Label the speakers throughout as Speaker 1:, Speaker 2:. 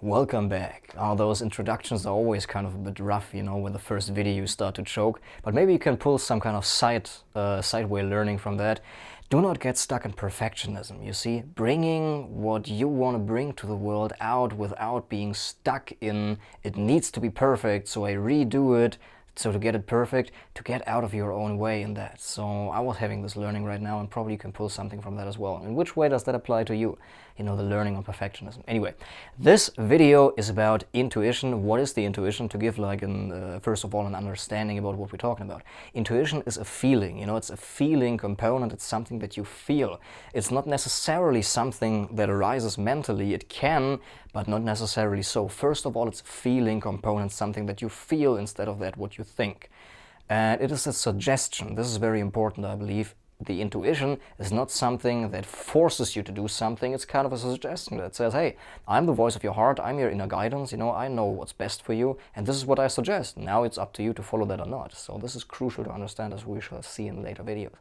Speaker 1: Welcome back. Those introductions are always kind of a bit rough, when the first video you start to choke, but maybe you can pull some kind of sideway learning from that. Do not get stuck in perfectionism, you see? Bringing what you want to bring to the world out without being stuck in it needs to be perfect, so I redo it, so to get it perfect, to get out of your own way in that. So I was having this learning right now, and probably you can pull something from that as well. In which way does that apply to you? The learning on perfectionism. Anyway, this video is about intuition. What is the intuition? To give first of all an understanding about what we're talking about. Intuition is a feeling, it's a feeling component. It's something that you feel. It's not necessarily something that arises mentally. It can, but not necessarily so. First of all, it's a feeling component, something that you feel instead of that what you think. And it is a suggestion. This is very important, I believe. The intuition is not something that forces you to do something. It's kind of a suggestion that says, hey, I'm the voice of your heart, I'm your inner guidance, I know what's best for you, and this is what I suggest. Now it's up to you to follow that or not. So this is crucial to understand, as we shall see in later videos.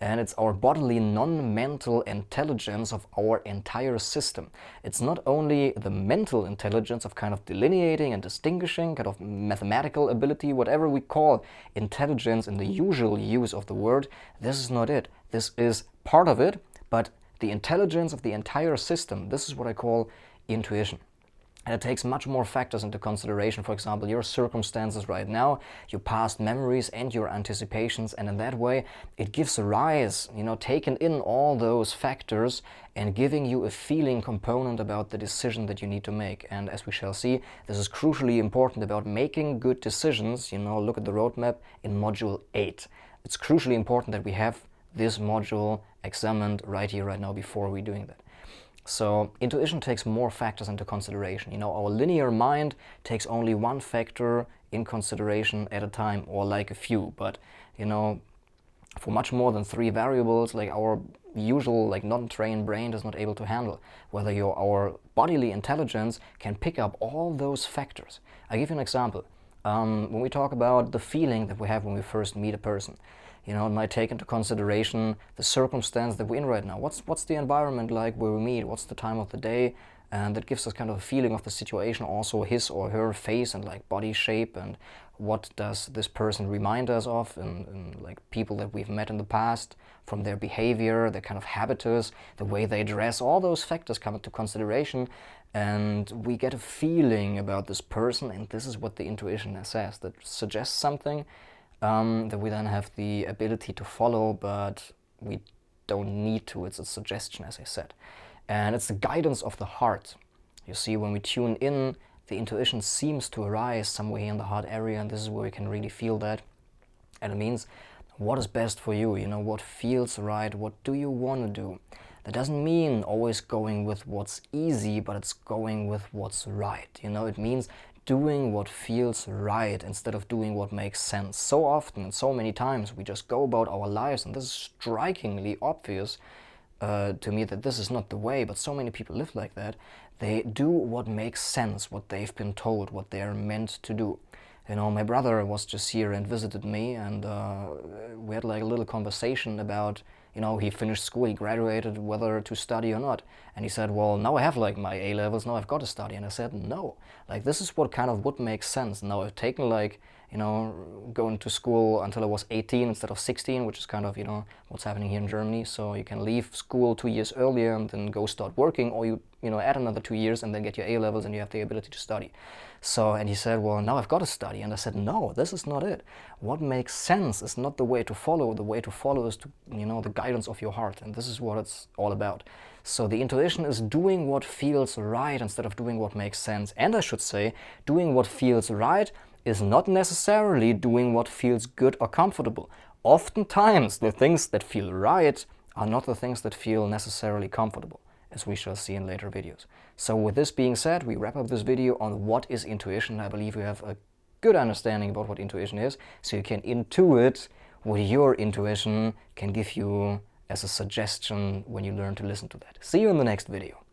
Speaker 1: And it's our bodily non-mental intelligence of our entire system. It's not only the mental intelligence of kind of delineating and distinguishing, kind of mathematical ability, whatever we call intelligence in the usual use of the word. This is not it. This is part of it, but the intelligence of the entire system, this is what I call intuition. And it takes much more factors into consideration. For example, your circumstances right now, your past memories and your anticipations. And in that way, it gives a rise, taking in all those factors and giving you a feeling component about the decision that you need to make. And as we shall see, this is crucially important about making good decisions. Look at the roadmap in module 8. It's crucially important that we have this module examined right here, right now, before we're doing that. So intuition takes more factors into consideration. Our linear mind takes only one factor in consideration at a time, or like a few. But, for much more than 3 variables, like our usual, non-trained brain is not able to handle. Whether our bodily intelligence can pick up all those factors. I'll give you an example. When we talk about the feeling that we have when we first meet a person, it might take into consideration the circumstance that we're in right now. What's the environment like where we meet? What's the time of the day? And that gives us kind of a feeling of the situation, also his or her face and body shape, and what does this person remind us of, and people that we've met in the past, from their behavior, their kind of habitus, the way they dress. All those factors come into consideration, and we get a feeling about this person, and this is what the intuition says, that suggests something that we then have the ability to follow, but we don't need to. It's a suggestion, as I said. And it's the guidance of the heart. You see, when we tune in, the intuition seems to arise somewhere in the heart area, and this is where we can really feel that. And it means what is best for you, what feels right, what do you want to do. That doesn't mean always going with what's easy, but it's going with what's right. It means doing what feels right instead of doing what makes sense. So often and so many times we just go about our lives, and this is strikingly obvious to me that this is not the way, but so many people live like that. They do what makes sense, what they've been told, what they're meant to do. My brother was just here and visited me, and we had a little conversation about, he finished school, he graduated, whether to study or not. And he said, well, now I have my A-levels, now I've got to study. And I said, no, this is what kind of would make sense. Now I've taken going to school until I was 18 instead of 16, which is kind of, what's happening here in Germany. So you can leave school 2 years earlier and then go start working, or you add another 2 years and then get your A-levels and you have the ability to study. So, and he said, well, now I've got to study. And I said, no, this is not it. What makes sense is not the way to follow. The way to follow is to, the guidance of your heart. And this is what it's all about. So the intuition is doing what feels right instead of doing what makes sense. And I should say, doing what feels right is not necessarily doing what feels good or comfortable. Oftentimes, the things that feel right are not the things that feel necessarily comfortable, as we shall see in later videos. So with this being said, we wrap up this video on what is intuition. I believe you have a good understanding about what intuition is, so you can intuit what your intuition can give you as a suggestion when you learn to listen to that. See you in the next video.